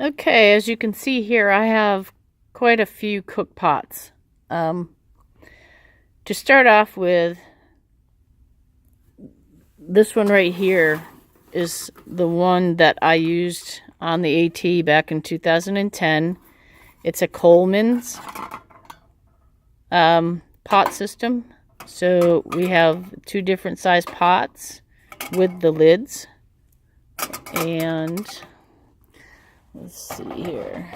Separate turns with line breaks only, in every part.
Okay, as you can see here, I have quite a few cook pots. To start off with, this one right here is the one that I used on the AT back in 2010. It's a Coleman's pot system. So we have two different size pots with the lids. And let's see here.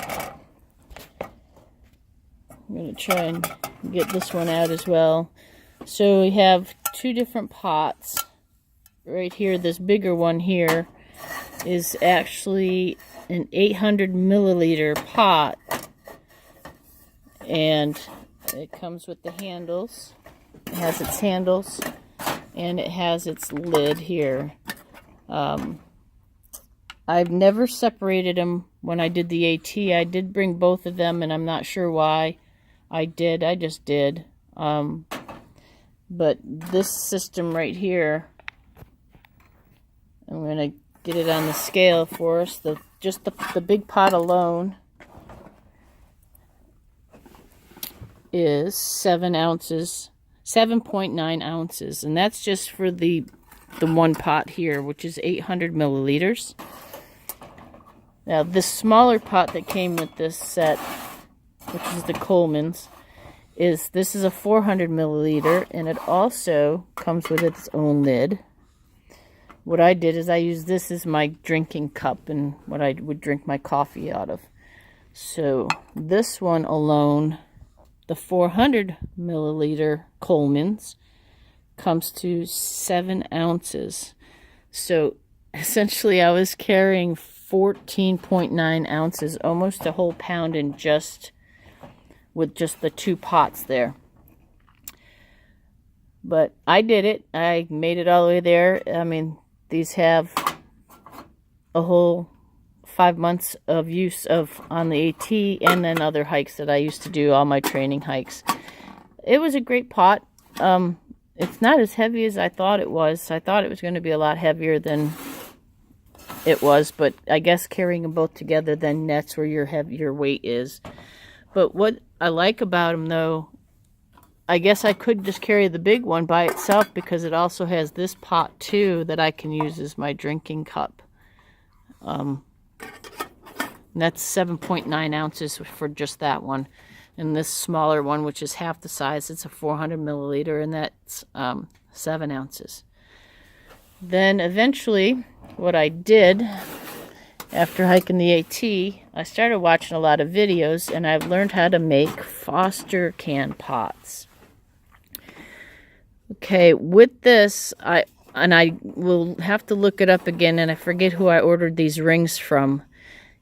I'm going to try and get this one out as well. So we have two different pots. Right here, this bigger one here is actually an 800 milliliter pot. And it comes with the handles. It has its handles and it has its lid here. I've never separated them when I did the AT. I did bring both of them, and I'm not sure why I did. I just did. But this system right here, I'm going to get it on the scale for us. Just the big pot alone is 7 ounces, 7.9 ounces. And that's just for the one pot here, which is 800 milliliters. Now, this smaller pot that came with this set, which is the Coleman's, this is a 400 milliliter, and it also comes with its own lid. What I did is I used this as my drinking cup and what I would drink my coffee out of. So this one alone, the 400 milliliter Coleman's, comes to 7 ounces. So essentially I was carrying 14.9 ounces, almost a whole pound in with just the two pots there. But I did it. I made it all the way there. I mean, these have a whole 5 months of use on the AT, and then other hikes that I used to do, all my training hikes. It was a great pot. It's not as heavy as I thought it was. I thought it was going to be a lot heavier than it was, but I guess carrying them both together then that's where your weight is. But what I like about them, though, I guess I could just carry the big one by itself because it also has this pot too that I can use as my drinking cup. That's 7.9 ounces for just that one. And this smaller one, which is half the size, it's a 400 milliliter, and that's 7 ounces. Then eventually, what I did after hiking the AT, I started watching a lot of videos, and I've learned how to make Foster can pots. Okay, with this, I will have to look it up again, and I forget who I ordered these rings from.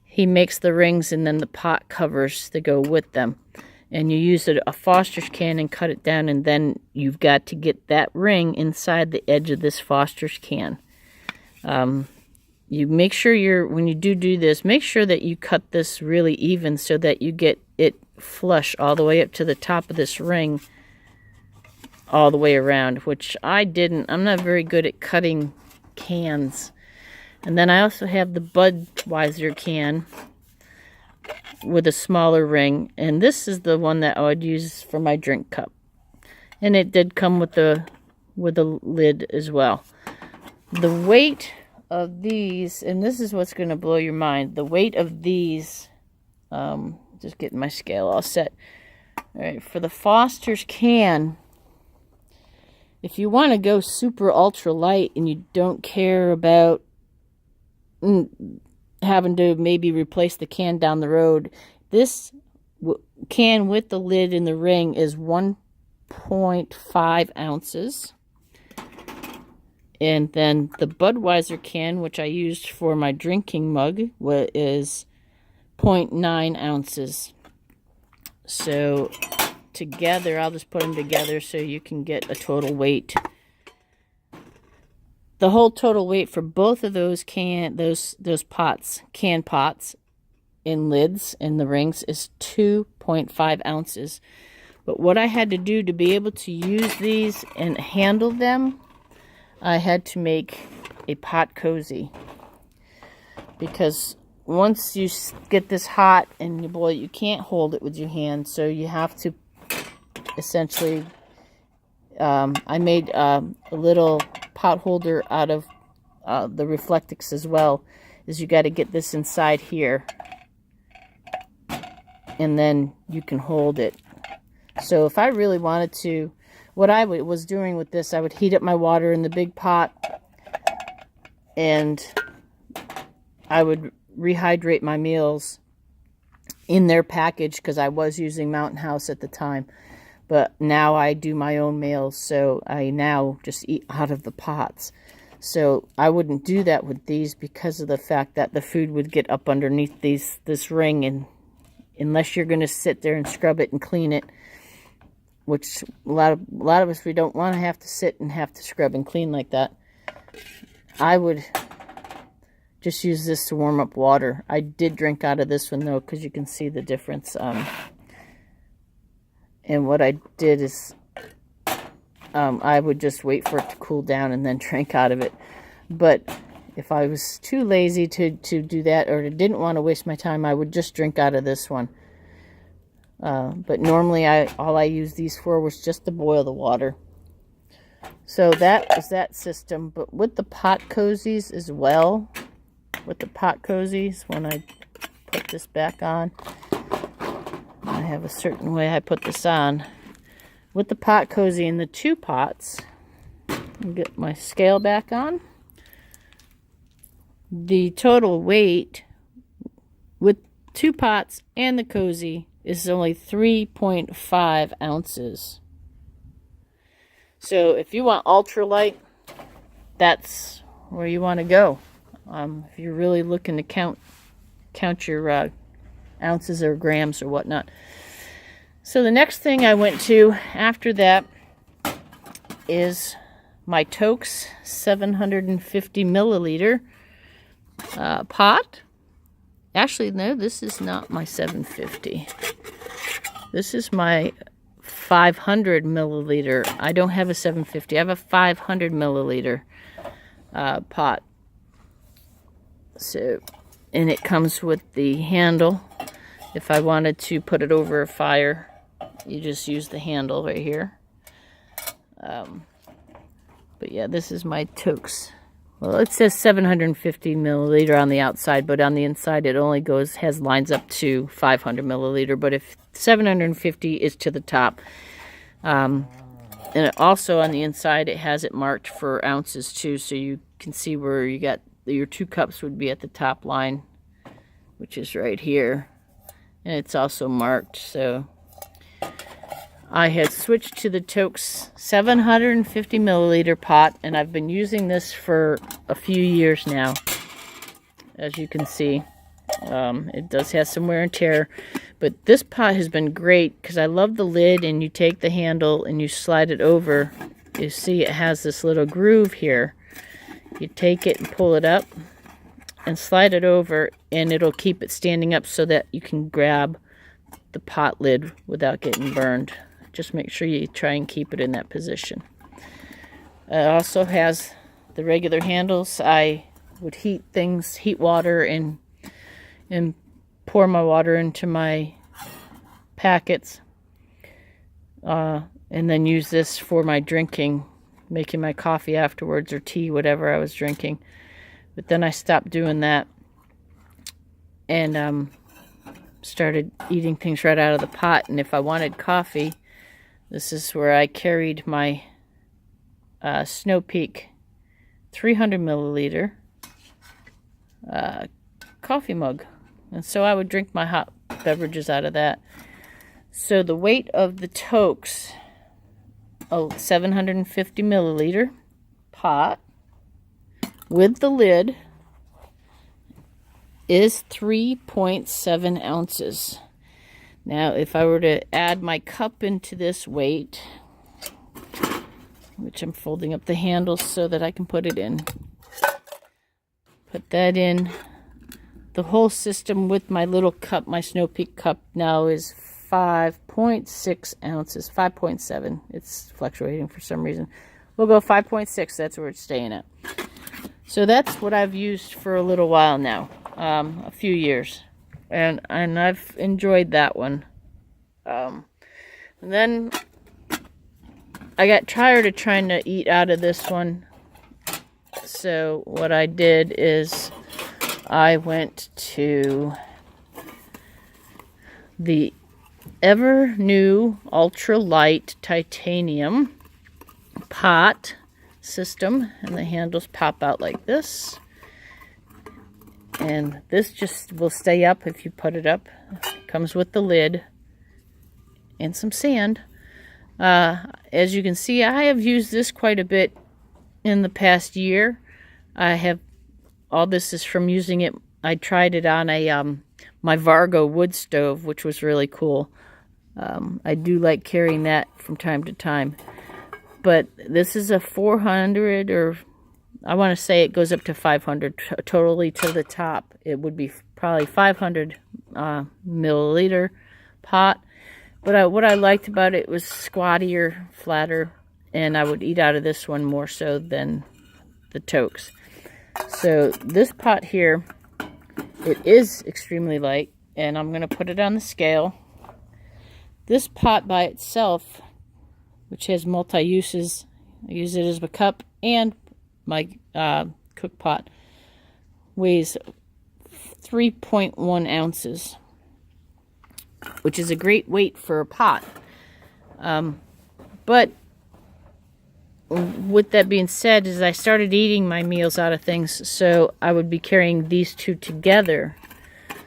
He makes the rings and then the pot covers that go with them. And you use a Foster's can and cut it down, and then you've got to get that ring inside the edge of this Foster's can. You make sure when you do this, make sure that you cut this really even so that you get it flush all the way up to the top of this ring all the way around, which I didn't. I'm not very good at cutting cans. And then I also have the Budweiser can with a smaller ring, and this is the one that I would use for my drink cup. And it did come with a lid as well. The weight of these, and this is what's going to blow your mind, the weight of these, just getting my scale all set. All right, for the Foster's can, if you want to go super ultra light and you don't care about having to maybe replace the can down the road, this can with the lid and the ring is 1.5 ounces. And then the Budweiser can, which I used for my drinking mug, is 0.9 ounces. So together, I'll just put them together so you can get a total weight. The whole total weight for both of those can pots in lids and the rings is 2.5 ounces. But what I had to do to be able to use these and handle them, I had to make a pot cozy. Because once you get this hot and you boil it, you can't hold it with your hand, so you have to essentially, I made a little pot holder out of the Reflectix as well, is you got to get this inside here, and then you can hold it. So if I really wanted to, what I was doing with this, I would heat up my water in the big pot, and I would rehydrate my meals in their package, because I was using Mountain House at the time. But now I do my own meals, so I now just eat out of the pots. So I wouldn't do that with these because of the fact that the food would get up underneath this ring, and unless you're going to sit there and scrub it and clean it, which a lot of us, we don't want to have to sit and have to scrub and clean like that. I would just use this to warm up water. I did drink out of this one though, because you can see the difference. And what I did is I would just wait for it to cool down and then drink out of it. But if I was too lazy to do that, or didn't want to waste my time, I would just drink out of this one. But normally all I used these for was just to boil the water. So that was that system. But with the pot cozies as well, with the pot cozies, when I put this back on, I have a certain way I put this on. With the pot cozy in the 2 pots, I'll get my scale back on. The total weight with 2 pots and the cozy is only 3.5 ounces. So if you want ultralight, that's where you want to go. If you're really looking to count your ounces or grams or whatnot. So the next thing I went to after that is my Toaks 750 milliliter pot. Actually, no, this is not my 750. This is my 500 milliliter. I don't have a 750. I have a 500 milliliter pot. So, and it comes with the handle. If I wanted to put it over a fire, you just use the handle right here. But yeah, this is my Toaks. Well, it says 750 milliliter on the outside, but on the inside it only has lines up to 500 milliliter. But if 750 is to the top, and it also on the inside it has it marked for ounces too, so you can see where you got your 2 cups would be at the top line, which is right here, and it's also marked. So I had switched to the Toaks 750 milliliter pot, and I've been using this for a few years now. As you can see, it does have some wear and tear, but this pot has been great because I love the lid, and you take the handle and you slide it over. You see it has this little groove here. You take it and pull it up and slide it over, and it'll keep it standing up so that you can grab the pot lid without getting burned. Just make sure you try and keep it in that position. It also has the regular handles. I would heat water and pour my water into my packets, and then use this for my drinking, making my coffee afterwards or tea, whatever I was drinking. But then I stopped doing that and started eating things right out of the pot. And if I wanted coffee, this is where I carried my Snow Peak 300 milliliter coffee mug. And so I would drink my hot beverages out of that. So the weight of the Toaks 750 milliliter pot with the lid is 3.7 ounces. Now, if I were to add my cup into this weight, which I'm folding up the handle so that I can put it in, put that in, the whole system with my little cup, my Snow Peak cup now is 5.6 ounces, 5.7. It's fluctuating for some reason. We'll go 5.6. That's where it's staying at. So that's what I've used for a little while now. a few years, and I've enjoyed that one. And then I got tired of trying to eat out of this one, so what I did is I went to the ever new ultra light titanium pot system, and the handles pop out like this, and this just will stay up if you put it up. Comes with the lid and some sand. As you can see, I have used this quite a bit in the past year. All this is from using it. I tried it on a my Vargo wood stove, which was really cool. I do like carrying that from time to time. But this is a 400, or I want to say it goes up to 500 totally to the top. It would be probably 500 milliliter pot. But what I liked about it was squattier, flatter, and I would eat out of this one more so than the Toaks. So this pot here, it is extremely light, and I'm going to put it on the scale. This pot by itself, which has multi-uses, I use it as a cup and my cook pot, weighs 3.1 ounces, which is a great weight for a pot. But with that being said, as I started eating my meals out of things, so I would be carrying these two together.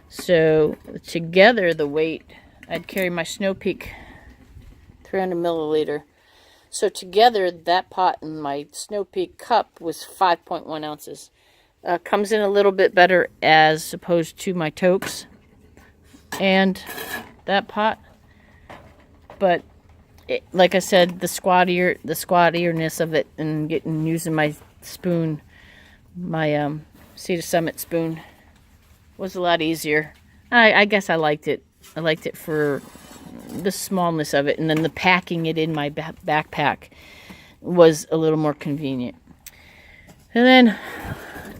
So together the weight, I'd carry my Snow Peak 300 milliliter. So together that pot and my Snow Peak cup was 5.1 ounces. Comes in a little bit better as opposed to my Toaks and that pot. But like I said, the squattierness of it, and using my spoon, my Cedar Summit spoon, was a lot easier. I guess I liked it. I liked it for the smallness of it, and then the packing it in my backpack was a little more convenient. And then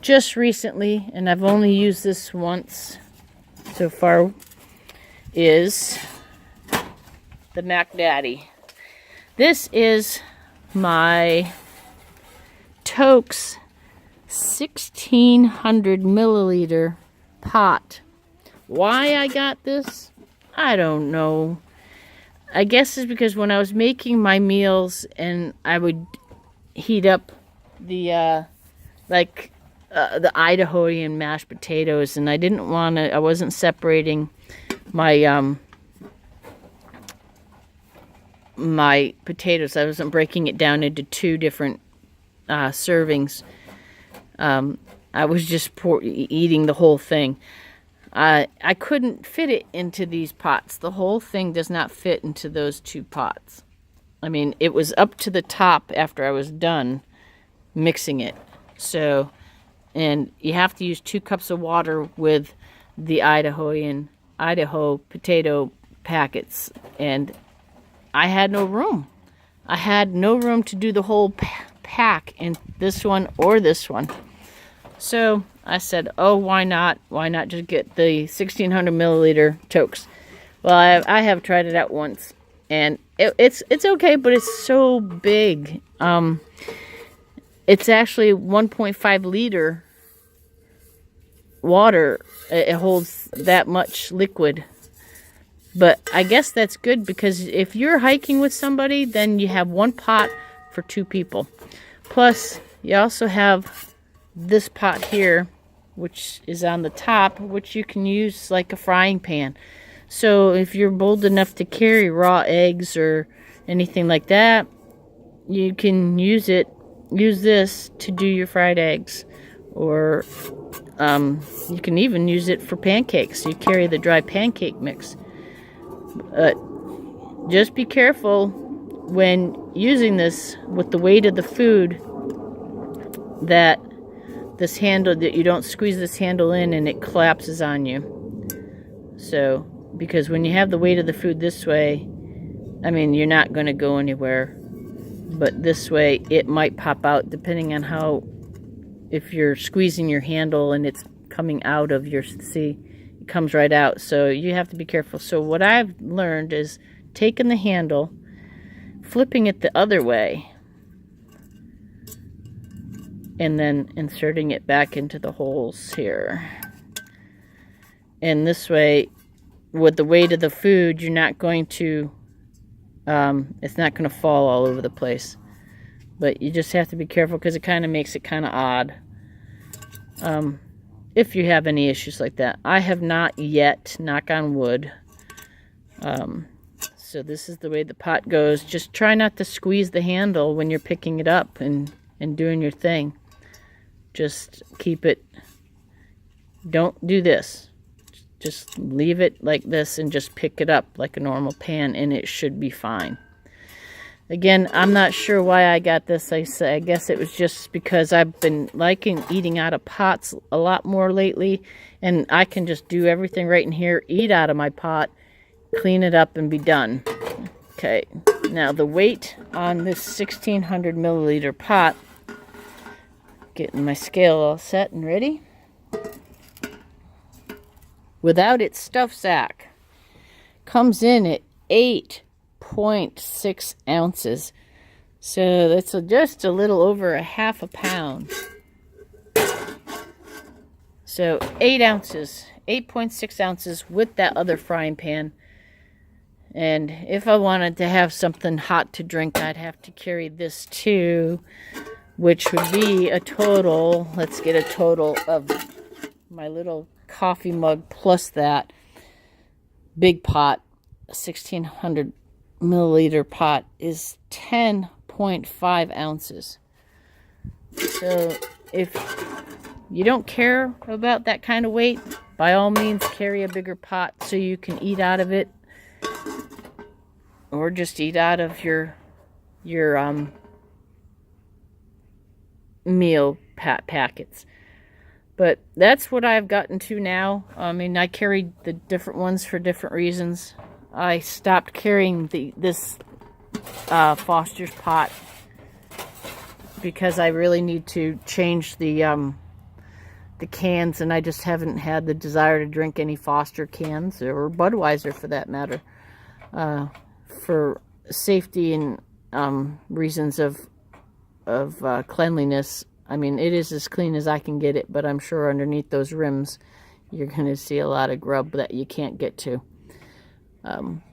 just recently, and I've only used this once so far, is the Mac Daddy. This is my Toaks 1600 milliliter pot. Why I got this, I don't know. I guess it's because when I was making my meals and I would heat up the the Idahoan mashed potatoes, and I wasn't separating my my potatoes. I wasn't breaking it down into two different servings. I was just eating the whole thing. I couldn't fit it into these pots. The whole thing does not fit into those two pots. I mean, it was up to the top after I was done mixing it. So, and you have to use 2 cups of water with the Idaho potato packets, and I had no room. I had no room to do the whole pack in this one or this one. So I said, oh, why not? Why not just get the 1600 milliliter Toaks? Well, I have tried it out once, and it's okay, but it's so big. It's actually 1.5 liter water. It holds that much liquid. But I guess that's good, because if you're hiking with somebody, then you have 1 pot for 2 people. Plus, you also have this pot here, which is on the top, which you can use like a frying pan. So if you're bold enough to carry raw eggs or anything like that, you can use this to do your fried eggs. Or you can even use it for pancakes. You carry the dry pancake mix. But just be careful when using this with the weight of the food, that this handle, that you don't squeeze this handle in and it collapses on you. So, because when you have the weight of the food this way, I mean, you're not going to go anywhere. But this way, it might pop out depending on how, if you're squeezing your handle and it's coming out of your, see, it comes right out. So you have to be careful. So what I've learned is taking the handle, flipping it the other way, and then inserting it back into the holes here. And this way, with the weight of the food, you're not going to, it's not going to fall all over the place. But you just have to be careful because it kind of makes it kind of odd. If you have any issues like that. I have not yet, knock on wood. So this is the way the pot goes. Just try not to squeeze the handle when you're picking it up and doing your thing. Just keep it, don't do this. Just leave it like this and just pick it up like a normal pan and it should be fine. Again, I'm not sure why I got this. I guess it was just because I've been liking eating out of pots a lot more lately. And I can just do everything right in here, eat out of my pot, clean it up, and be done. Okay, now the weight on this 1600 milliliter pot, getting my scale all set and ready. Without its stuff sack, comes in at 8.6 ounces. So that's just a little over a half a pound. So 8 ounces, 8.6 ounces with that other frying pan. And if I wanted to have something hot to drink, I'd have to carry this too, which would be a total, let's get a total of my little coffee mug plus that big pot, 1600 milliliter pot, is 10.5 ounces. So if you don't care about that kind of weight, by all means carry a bigger pot so you can eat out of it, or just eat out of your meal packets. But that's what I've gotten to now. I mean, I carried the different ones for different reasons. I stopped carrying this Foster's pot because I really need to change the cans, and I just haven't had the desire to drink any Foster cans, or Budweiser for that matter, for safety and reasons of cleanliness. I mean, it is as clean as I can get it, but I'm sure underneath those rims, you're going to see a lot of grub that you can't get to.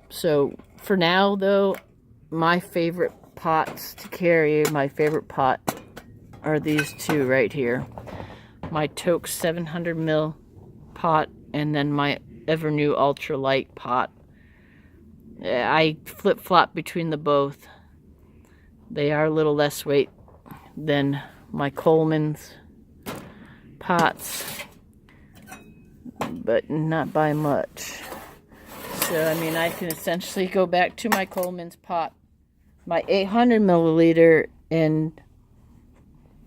So for now, though, my favorite pots to carry, my favorite pot are these two right here. My Toke 700 ml pot, and then my Evernew Ultralight pot. I flip-flop between the both. They are a little less weight than my Coleman's pots, but not by much. So, I mean, I can essentially go back to my Coleman's pot, my 800 milliliter, and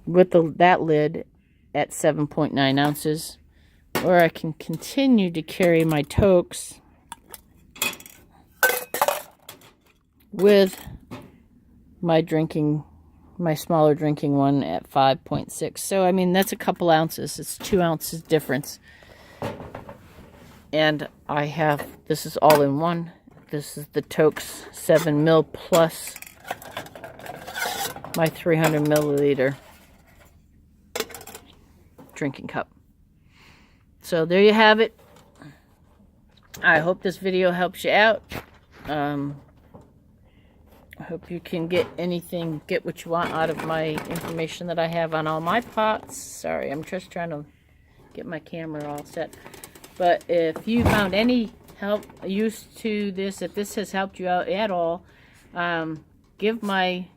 with that lid at 7.9 ounces, or I can continue to carry my Tokes with my smaller drinking one at 5.6. So, I mean, that's a couple ounces. It's 2 ounces difference. And I have, this is all in one. This is the Tokes 7 mil plus my 300 milliliter drinking cup. So there you have it. I hope this video helps you out. I hope you can get what you want out of my information that I have on all my pots. Sorry, I'm just trying to get my camera all set. But if you found any use to this, if this has helped you out at all, give my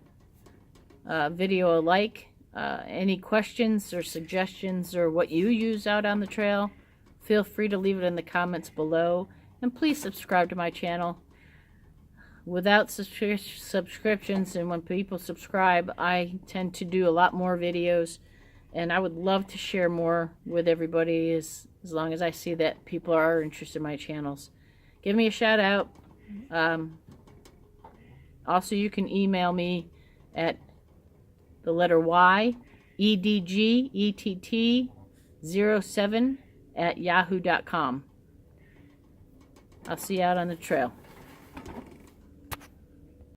video a like. Any questions or suggestions or what you use out on the trail, feel free to leave it in the comments below. And please subscribe to my channel. Without subscriptions, and when people subscribe, I tend to do a lot more videos, and I would love to share more with everybody as long as I see that people are interested in my channels. Give me a shout out. Also, you can email me at the letter Y, EDGETT07 yahoo.com. I'll see you out on the trail.